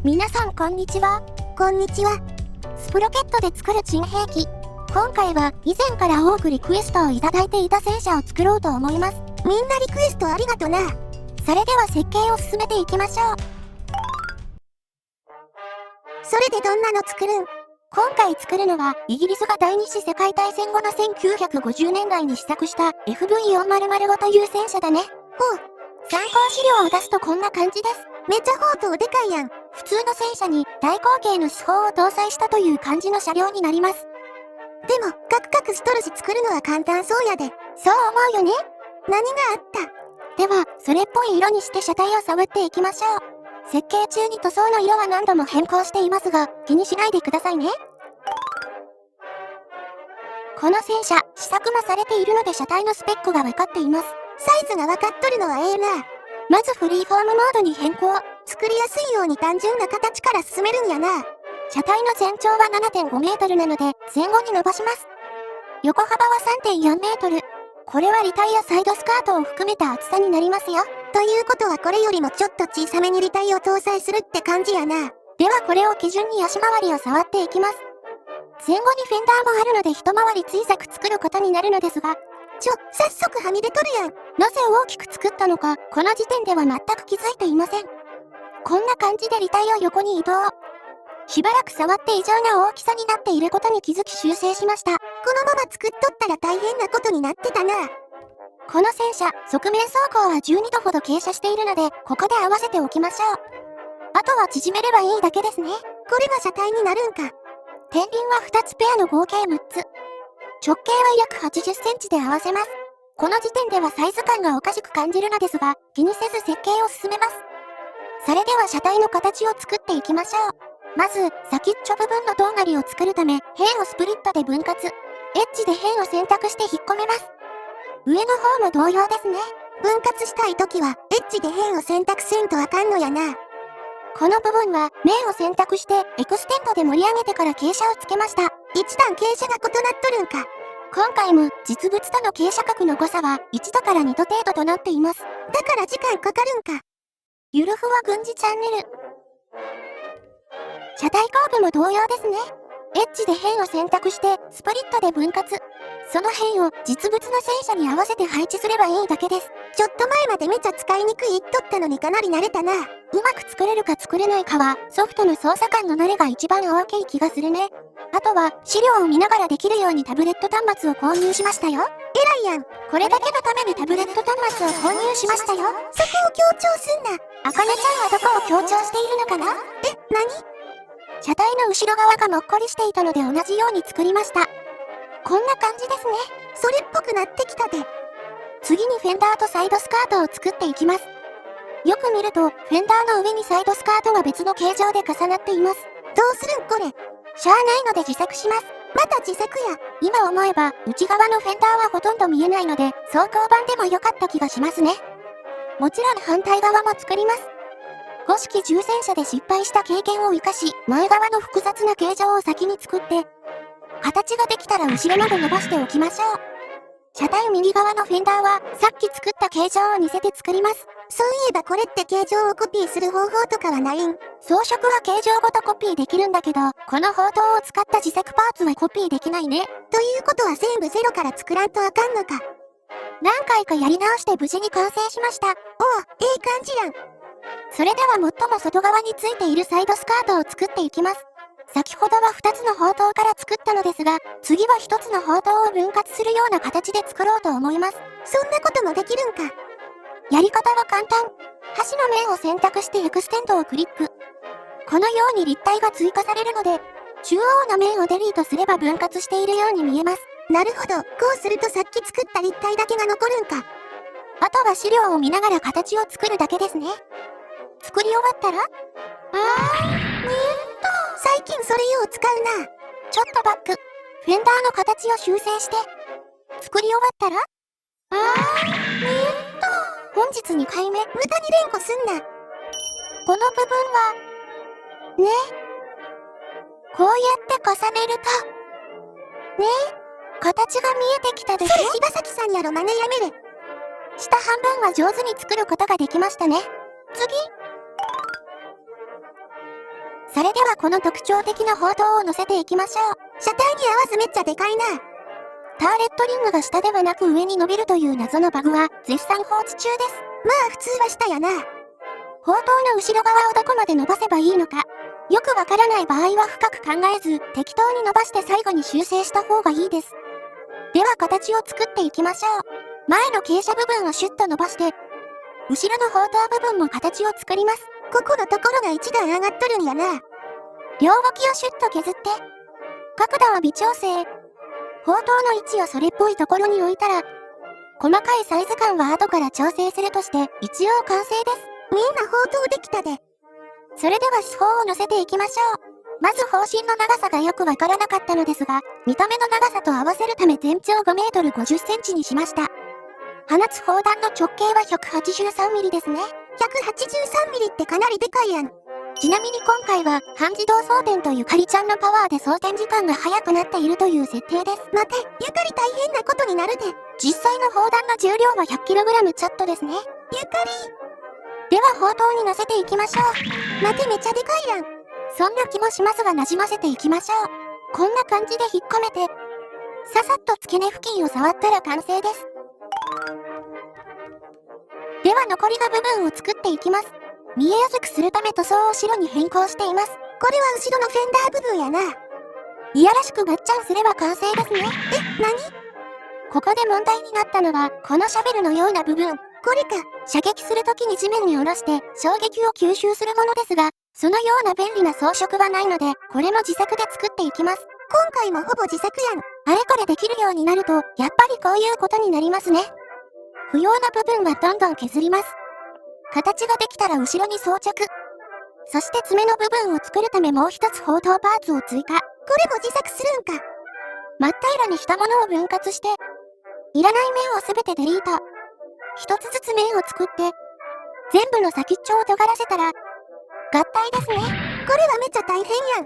皆さんこんにちは。こんにちは。スプロケットで作る珍兵器。今回は以前から多くリクエストをいただいていた戦車を作ろうと思います。みんなリクエストありがとな。それでは設計を進めていきましょう。それでどんなの作るん？今回作るのは、イギリスが第二次世界大戦後の1950年代に試作した FV400 という戦車だね。ほう。参考資料を出すとこんな感じです。めちゃ砲塔でかいやん。普通の戦車に大口径の四方を搭載したという感じの車両になります。でも、カクカクしとるし作るのは簡単そうやで。そう思うよね。何があった？では、それっぽい色にして車体を触っていきましょう。設計中に塗装の色は何度も変更していますが、気にしないでくださいね。この戦車、試作もされているので車体のスペックが分かっています。サイズが分かっとるのはええな。まずフリーフォームモードに変更。作りやすいように単純な形から進めるんやな。車体の全長は 7.5 メートルなので、前後に伸ばします。横幅は 3.4 メートル。これはリタイアサイドスカートを含めた厚さになりますよ。ということはこれよりもちょっと小さめにリタイを搭載するって感じやな。ではこれを基準に足回りを触っていきます。前後にフェンダーもあるので一回り小さく作ることになるのですが、早速はみ出とるやん。なぜ大きく作ったのか、この時点では全く気づいていません。こんな感じでリタイを横に移動。しばらく触って異常な大きさになっていることに気づき修正しました。このまま作っとったら大変なことになってたな。この戦車、側面走行は12度ほど傾斜しているので、ここで合わせておきましょう。あとは縮めればいいだけですね。これが車体になるんか。天輪は2つペアの合計6つ。直径は約80センチで合わせます。この時点ではサイズ感がおかしく感じるのですが、気にせず設計を進めます。それでは車体の形を作っていきましょう。まず、先っちょ部分のとんがりを作るため、辺をスプリットで分割。エッジで辺を選択して引っ込めます。上の方も同様ですね。分割したいときは、エッジで辺を選択せんとあかんのやな。この部分は、面を選択して、エクステンドで盛り上げてから傾斜をつけました。一段傾斜が異なっとるんか。今回も、実物との傾斜角の誤差は、1度から2度程度となっています。だから時間かかるんか。ゆるふわ軍事チャンネル。車体後部も同様ですね。エッジで辺を選択して、スプリットで分割。その辺を実物の戦車に合わせて配置すればいいだけです。ちょっと前までめちゃ使いにくい言っとったのにかなり慣れたな。うまく作れるか作れないかは、ソフトの操作感の慣れが一番大きい気がするね。あとは、資料を見ながらできるようにタブレット端末を購入しましたよ。偉いやん。これだけのためにタブレット端末を購入しましたよ。そこを強調すんな。あかねちゃんはどこを強調しているのかな？何？車体の後ろ側がもっこりしていたので同じように作りました。こんな感じですね。それっぽくなってきたで。次にフェンダーとサイドスカートを作っていきます。よく見ると、フェンダーの上にサイドスカートが別の形状で重なっています。どうするんこれ。しゃあないので自作します。また自作や。今思えば、内側のフェンダーはほとんど見えないので、走行版でも良かった気がしますね。もちろん反対側も作ります。五式重戦車で失敗した経験を生かし、前側の複雑な形状を先に作って、形ができたら後ろまで伸ばしておきましょう。車体右側のフェンダーは、さっき作った形状を似せて作ります。そういえばこれって形状をコピーする方法とかはないん？装飾は形状ごとコピーできるんだけど、この砲塔を使った自作パーツはコピーできないね。ということは全部ゼロから作らんとあかんのか。何回かやり直して無事に完成しました。おお、ええ感じやん。それでは最も外側についているサイドスカートを作っていきます。先ほどは2つの砲塔から作ったのですが、次は1つの砲塔を分割するような形で作ろうと思います。そんなこともできるんか。やり方は簡単。端の面を選択してエクステンドをクリック。このように立体が追加されるので、中央の面をデリートすれば分割しているように見えます。なるほど。こうするとさっき作った立体だけが残るんか。あとは資料を見ながら形を作るだけですね。作り終わったら最近それよう使うな。ちょっとバック。フェンダーの形を修正して。作り終わったら本日2回目。無駄に連呼すんな。この部分は、ね。こうやって重ねると、ね。形が見えてきたでしょ。それ柴崎さんやろ、真似やめれ。下半分は上手に作ることができましたね。次。それではこの特徴的な砲塔を乗せていきましょう。車体に合わずめっちゃでかいな。ターレットリングが下ではなく上に伸びるという謎のバグは絶賛放置中です。まあ普通は下やな。砲塔の後ろ側をどこまで伸ばせばいいのか。よくわからない場合は深く考えず、適当に伸ばして最後に修正した方がいいです。では形を作っていきましょう。前の傾斜部分をシュッと伸ばして、後ろの砲塔部分も形を作ります。ここのところが一段上がっとるんやな。両脇をシュッと削って、角度は微調整。砲塔の位置をそれっぽいところに置いたら、細かいサイズ感は後から調整するとして一応完成です。みんな砲塔できたで。それでは四方を乗せていきましょう。まず方針の長さがよくわからなかったのですが、見た目の長さと合わせるため全長5メートル50センチにしました。放つ砲弾の直径は183ミリですね。183ミリってかなりでかいやん。ちなみに今回は半自動装填とゆかりちゃんのパワーで装填時間が早くなっているという設定です。待て、ゆかり大変なことになるで。実際の砲弾の重量は 100kg ちょっとですね。ゆかり。では砲塔に乗せていきましょう。待て、めっちゃでかいやん。そんな気もしますが馴染ませていきましょう。こんな感じで引っ込めて、ささっと付け根付近を触ったら完成です。では残りの部分を作っていきます。見えやすくするため塗装を白に変更しています。これは後ろのフェンダー部分やな。いやらしくガッチャンすれば完成ですね。何？ここで問題になったのは、このシャベルのような部分。これか。射撃するときに地面に下ろして衝撃を吸収するものですが、そのような便利な装飾はないので、これも自作で作っていきます。今回もほぼ自作やん。あれこれできるようになると、やっぱりこういうことになりますね。不要な部分はどんどん削ります。形ができたら後ろに装着。そして爪の部分を作るためもう一つ砲塔パーツを追加。これも自作するんか。真っ平らにしたものを分割して、いらない面をすべてデリート。一つずつ面を作って、全部の先っちょを尖らせたら、合体ですね。これはめっちゃ大変やん。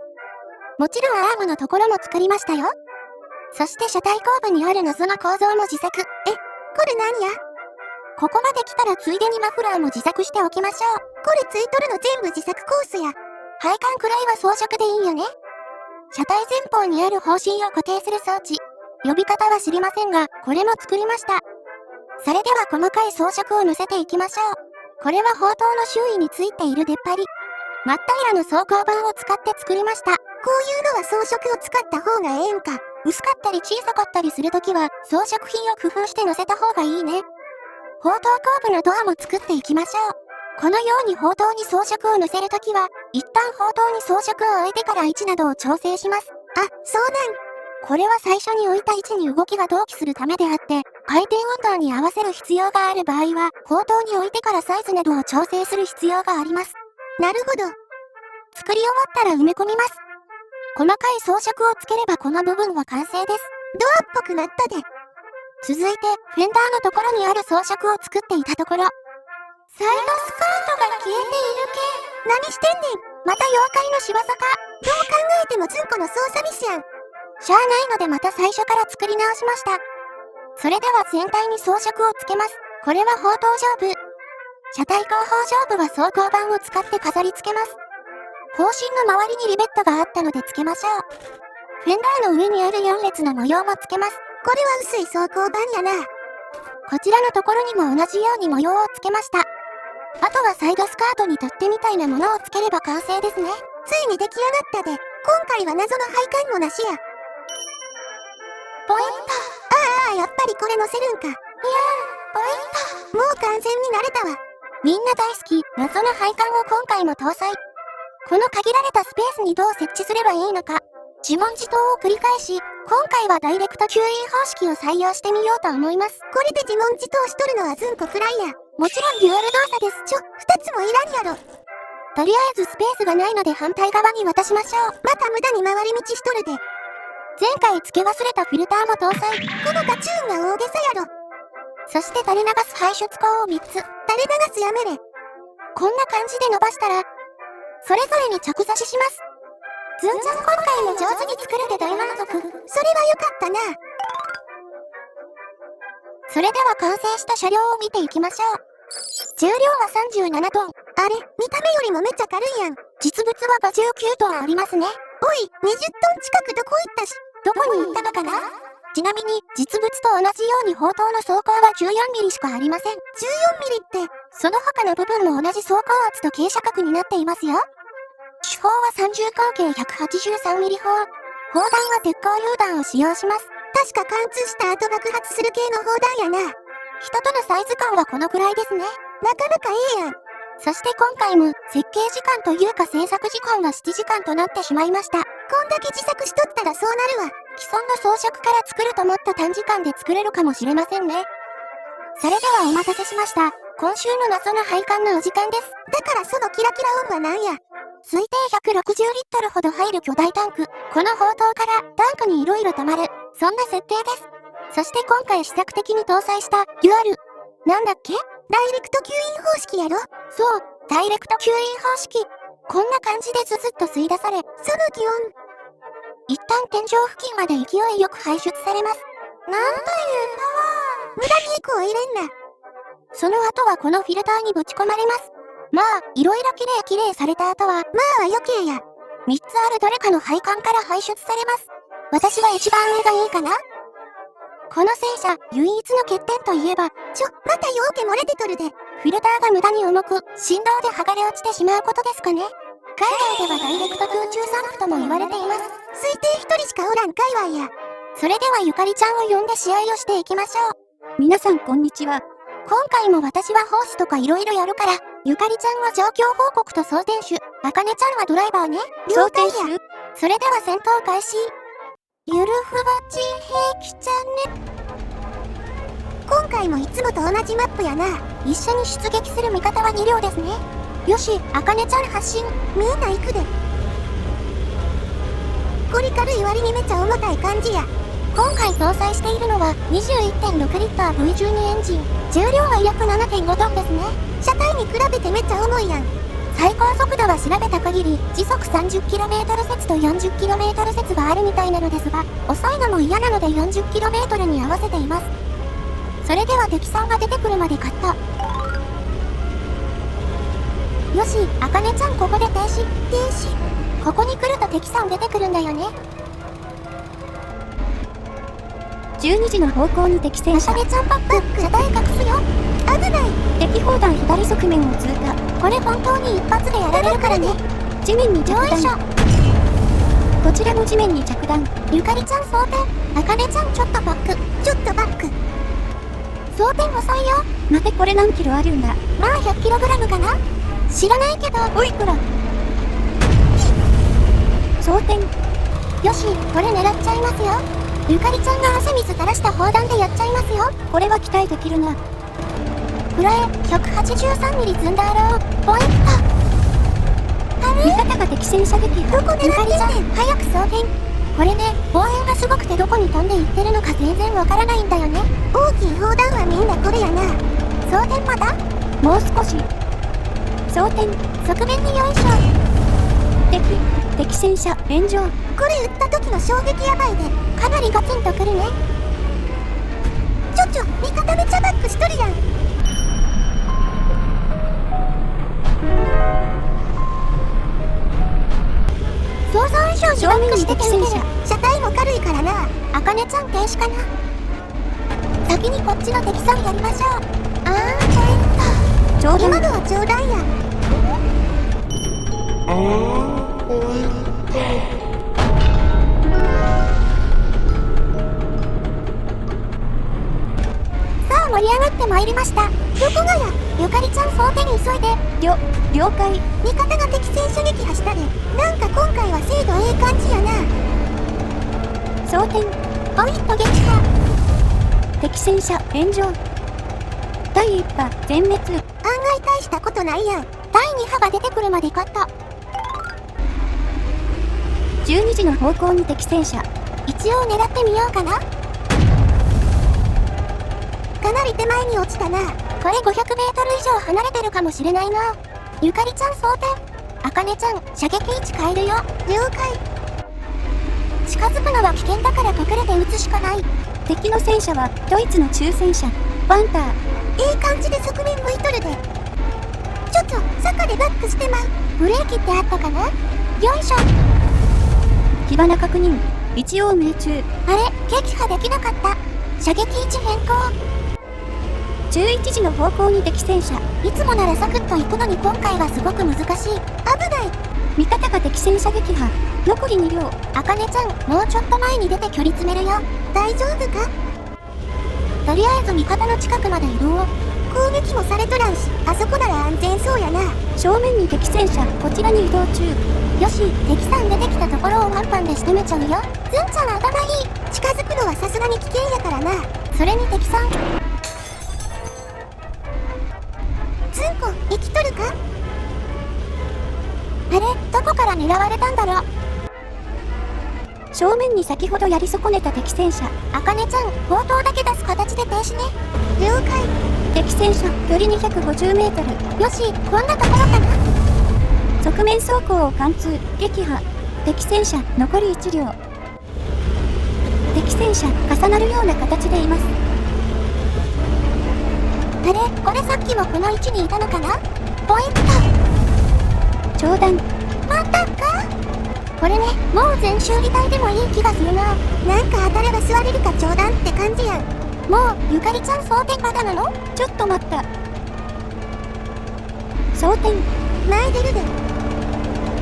もちろんアームのところも作りましたよ。そして車体後部にある謎の構造も自作。これ何や？ここまで来たらついでにマフラーも自作しておきましょう。これついとるの全部自作コースや。配管くらいは装飾でいいよね。車体前方にある方針を固定する装置。呼び方は知りませんが、これも作りました。それでは細かい装飾を乗せていきましょう。これは砲塔の周囲についている出っ張り。真っ平らの装甲板を使って作りました。こういうのは装飾を使った方がええんか。薄かったり小さかったりするときは装飾品を工夫して乗せた方がいいね。砲塔後部のドアも作っていきましょう。このように砲塔に装飾を乗せるときは、一旦砲塔に装飾を置いてから位置などを調整します。あ、そうなん。これは最初に置いた位置に動きが同期するためであって、回転運動に合わせる必要がある場合は、砲塔に置いてからサイズなどを調整する必要があります。なるほど。作り終わったら埋め込みます。細かい装飾をつければこの部分は完成です。ドアっぽくなったで。続いて、フェンダーのところにある装飾を作っていたところ、サイドスカートが消えている何してんねん。また妖怪の仕業か。どう考えてもズンコの操作ミスやん。しゃあないのでまた最初から作り直しました。それでは全体に装飾をつけます。これは砲塔上部。車体後方上部は装甲板を使って飾り付けます。砲身の周りにリベットがあったので付けましょう。フェンダーの上にある4列の模様も付けます。これは薄い装甲板やな。こちらのところにも同じように模様を付けました。あとはサイドスカートに取っ手みたいなものを付ければ完成ですね。ついに出来上がったで。今回は謎の配管もなしや。ポイント。やっぱりこれ乗せるんか。ト。いやー、ポイント。もう完全に慣れたわ。みんな大好き、謎の配管を今回も搭載。この限られたスペースにどう設置すればいいのか。自問自答を繰り返し、今回はダイレクト吸引方式を採用してみようと思います。これで自問自答しとるのはズンコくらいや。もちろんデュアル動作です。二つもいらんやろ。とりあえずスペースがないので反対側に渡しましょう。また無駄に回り道しとるで。前回付け忘れたフィルターも搭載。このガチューンが大げさやろ。そして垂れ流す排出口を3つ。垂れ流すやめれ。こんな感じで伸ばしたら、それぞれに着座しします。ずんちゃん今回も上手に作れて大満足。それはよかったな。それでは完成した車両を見ていきましょう。重量は37トン。あれ、見た目よりもめっちゃ軽いやん。実物は59トンありますね。おい、20トン近くどこ行ったし。どこに行ったのかな？ちなみに、実物と同じように砲塔の装甲は14ミリしかありません。14ミリって、その他の部分も同じ装甲圧と傾斜角になっていますよ。主砲は30口径183ミリ砲。砲弾は鉄鋼榴弾を使用します。確か貫通した後爆発する系の砲弾やな。人とのサイズ感はこのくらいですね。なかなかええやん。そして今回も設計時間というか制作時間は7時間となってしまいました。こんだけ自作しとったらそうなるわ。既存の装飾から作るともっと短時間で作れるかもしれませんね。それではお待たせしました。今週の謎の配管のお時間です。だからそのキラキラ音は何や。推定160リットルほど入る巨大タンク。この砲塔からタンクに色々止まる。そんな設定です。そして今回試作的に搭載したデュアル。なんだっけ？ダイレクト吸引方式やろ？そう、ダイレクト吸引方式。こんな感じでズズッと吸い出され、その気温。一旦天井付近まで勢いよく排出されます。なんというパワー。無駄にエコー入れんな。その後はこのフィルターにぶち込まれます。まあ、いろいろきれいされた後は、まあ余計や。3つあるどれかの配管から排出されます。私は一番上がいいかな？この戦車、唯一の欠点といえば、またようけ漏れてとるで。フィルターが無駄に重く、振動で剥がれ落ちてしまうことですかね。海外ではダイレクト空中散布とも言われています。推定1人しかおらん界隈や。それではゆかりちゃんを呼んで試合をしていきましょう。皆さんこんにちは。今回も私はホースとか色々やるから、ゆかりちゃんは状況報告と装填手、あかねちゃんはドライバーね。了解や。それでは戦闘開始。ゆるふわち兵器ちゃんね。今回もいつもと同じマップやな。一緒に出撃する味方は2両ですね。よし、あかねちゃん発進。みんな行くで。これ軽い割にめちゃ重たい感じや。今回搭載しているのは 21.6 リッター V12 エンジン。重量は約 7.5 トンですね。車体に比べてめっちゃ重いやん。最高速度は調べた限り時速 30km 説と 40km 説があるみたいなのですが、遅いのも嫌なので 40km に合わせています。それでは敵さんが出てくるまでカット。よし、あかねちゃんここで停止。ここに来ると敵さん出てくるんだよね。12時の方向に敵戦車。あかねちゃんパック、車体隠すよ。危ない。敵砲弾左側面を通過。これ本当に一発でやられるからね。地面に着よいしょ。弾。こちらも地面に着弾。ゆかりちゃん装填。あかねちゃんちょっとバック。装填遅いよ。待て、これ何キロあるんだ。まあ 100kg かな？知らないけど。おいこら。装填。よし、これ狙っちゃいますよ。ゆかりちゃんが汗水垂らした砲弾でやっちゃいますよ。これは期待できるな。フラエ 183mm 積んだアロー。ポイント。味方が敵戦車撃破。どこ狙ってんねん。ゆかりちゃん、早く装填。これね、望遠がすごくてどこに飛んでいってるのか全然わからないんだよね。大きい砲弾はみんなこれやな。装填まだ？もう少し。装填。側面によいしょ。敵戦車炎上。これ撃った時の衝撃やばいで。かなりガツンとくるね。味方めちゃバックしとるやん。想像以上にバックしててるけど、車体も軽いからな。あかねちゃん停止かな。先にこっちの敵さんやりましょう。冗談。今のは冗談や。さあ盛り上がってまいりました。どこがや。ゆかりちゃん装填急いで。了解。味方が敵戦車撃破したで。なんか今回は精度ええ感じやな。装填。ポイント撃破。敵戦車炎上。第1波全滅。案外大したことないやん。第2波が出てくるまでカット。12時の方向に敵戦車。一応狙ってみようかな。かなり手前に落ちたな。これ 500m 以上離れてるかもしれないな。ゆかりちゃん装填。あかねちゃん射撃位置変えるよ。了解。近づくのは危険だから隠れて撃つしかない。敵の戦車はドイツの中戦車ファンター。いい感じで側面向いとるで。坂でバックしてまう。ブレーキってあったかな？よいしょ。火花確認。一応命中。あれ、撃破できなかった。射撃位置変更。11時の方向に敵戦車。いつもならサクッと行くのに今回はすごく難しい。危ない。味方が敵戦車撃破。残り2両。あかねちゃん、もうちょっと前に出て距離詰めるよ。大丈夫か？とりあえず味方の近くまで移動。攻撃もされとらんし、あそこなら安全そうやな。正面に敵戦車。こちらに移動中。よし、敵さん出てきたところをワンパンで仕留めちゃうよ。ずんちゃん頭いい。近づくのはさすがに危険やからな。それに敵さん。ずんこ、生きとるか？あれ、どこから狙われたんだろう。正面に先ほどやり損ねた敵戦車。あかねちゃん、砲塔だけ出す形で停止ね。了解。敵戦車、距離250メートル。よし、こんなところかな。側面走行を貫通、撃破。敵戦車、残り1両。敵戦車、重なるような形でいます。あれ、これさっきもこの位置にいたのかな？ポイント。長弾。またか？これね、もう全修理隊でもいい気がするな。なんか当たれば座れるか冗談って感じやん。もう、ゆかりちゃん装填まだなの？ちょっと待った。装填。前出るで。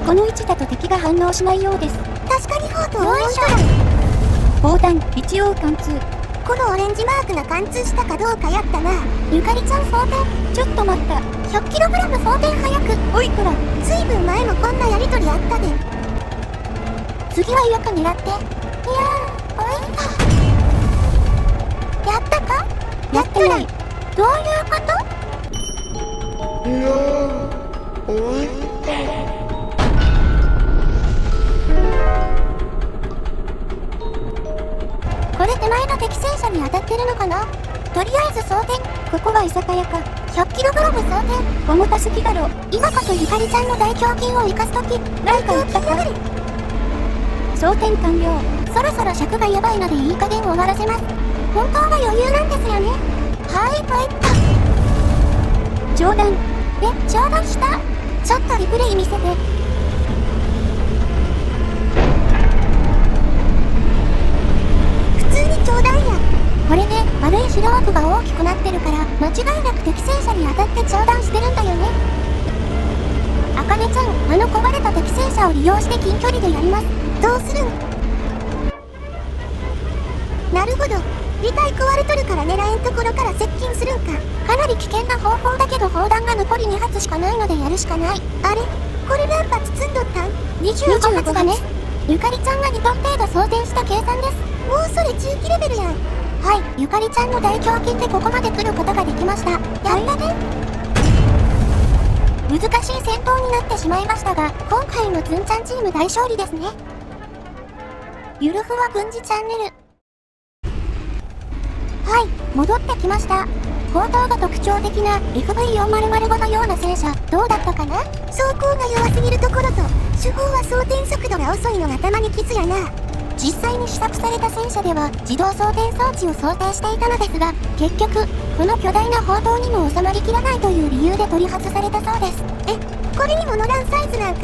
この位置だと敵が反応しないようです。確かに砲塔よいしょ。砲弾、一応貫通。このオレンジマークが貫通したかどうかやったな。ゆかりちゃん装填。ちょっと待った。 100kg 装填早く。おいこら。ずいぶん前もこんなやりとりあったで。次はよく狙って。いやー、ポイント。やったか？やってない。どういうこと？これ手前の敵戦車に当たってるのかな？とりあえず装填。ここは居酒屋か。 100kg 装填。重たすぎだろ。今こそゆかりちゃんの大胸筋を生かすとき。何か言ったか？装填完了。そろそろ尺がやばいのでいい加減終わらせます。本当は余裕なんですよね。はい、ポイント。上段。上段した？ちょっとリプレイ見せて。普通に冗談や。これね、丸い白枠が大きくなってるから間違いなく敵戦車に当たって長弾してるんだよね。あかねちゃん、あの壊れた敵戦車を利用して近距離でやります。どうするん？なるほど。尾体壊れとるから狙えんところから接近するんか。かなり危険な方法だけど砲弾が残り2発しかないのでやるしかない。あれ？これ何発積んどったん？25発だね。ゆかりちゃんが2トン程度装填した計算です。もうそれ中期レベルやん。はい、ゆかりちゃんの大胸筋でここまで来ることができました。やったね。難しい戦闘になってしまいましたが、今回もずんちゃんチーム大勝利ですね。ゆるふわ軍事チャンネル。はい、戻ってきました。砲塔が特徴的な FV4005 のような戦車、どうだったかな？装甲が弱すぎるところと、主砲は装填速度が遅いのがたまにきつやな。実際に試作された戦車では自動装填装置を想定していたのですが、結局、この巨大な砲塔にも収まりきらないという理由で取り外されたそうです。これにも乗らんサイズなんか。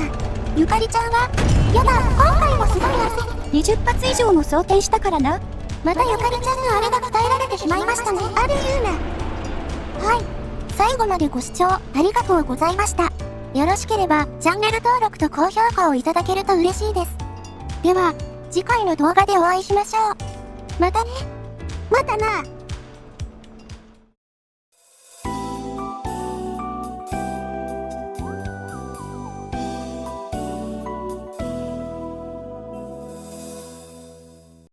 ゆかりちゃんは、やだ、今回もすごい汗。20発以上も装填したからな。またゆかりちゃんのあれが伝えられてしまいましたね。ある言うな。はい。最後までご視聴ありがとうございました。よろしければチャンネル登録と高評価をいただけると嬉しいです。では、次回の動画でお会いしましょう。またね。またな。